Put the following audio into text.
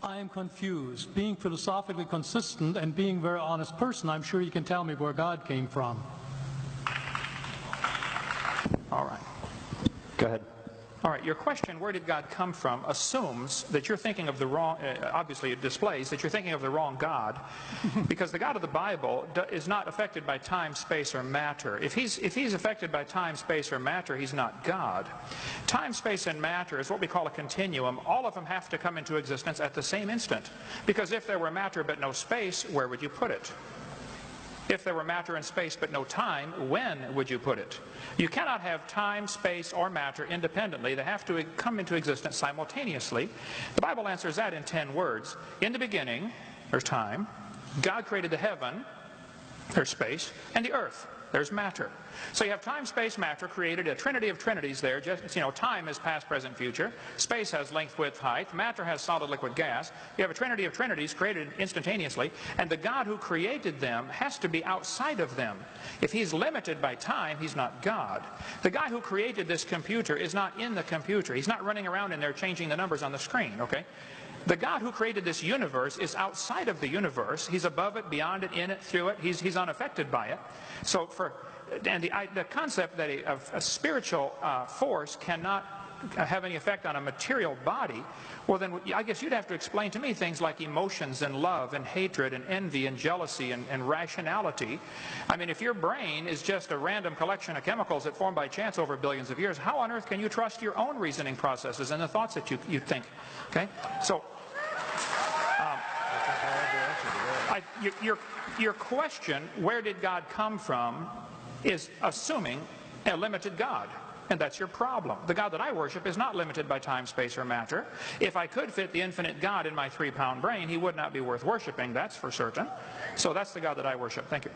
I am confused. Being philosophically consistent and being a very honest person, I'm sure you can tell me where God came from. All right. Go ahead. All right, your question, where did God come from, assumes that you're thinking of the wrong, obviously it displays that you're thinking of the wrong God, because the God of the Bible is not affected by time, space, or matter. If he's affected by time, space, or matter, he's not God. Time, space, and matter is what we call a continuum. All of them have to come into existence at the same instant, because if there were matter but no space, where would you put it? If there were matter and space but no time, when would you put it? You cannot have time, space, or matter independently. They have to come into existence simultaneously. The Bible answers that in 10 words. In the beginning, there's time. God created the heaven, there's space, and the earth, there's matter. So you have time, space, matter, created a trinity of trinities there. Just, time is past, present, future. Space has length, width, height. Matter has solid, liquid, gas. You have a trinity of trinities created instantaneously, and the God who created them has to be outside of them. If he's limited by time, he's not God. The guy who created this computer is not in the computer. He's not running around in there changing the numbers on the screen, okay? The God who created this universe is outside of the universe. He's above it, beyond it, in it, through it. He's unaffected by it. So the concept that a spiritual force cannot have any effect on a material body, well then I guess you'd have to explain to me things like emotions and love and hatred and envy and jealousy and rationality. I mean, if your brain is just a random collection of chemicals that formed by chance over billions of years, how on earth can you trust your own reasoning processes and the thoughts that you think? Okay, so your question, where did God come from, is assuming a limited God. And that's your problem. The God that I worship is not limited by time, space, or matter. If I could fit the infinite God in my 3-pound brain, he would not be worth worshiping, that's for certain. So that's the God that I worship. Thank you.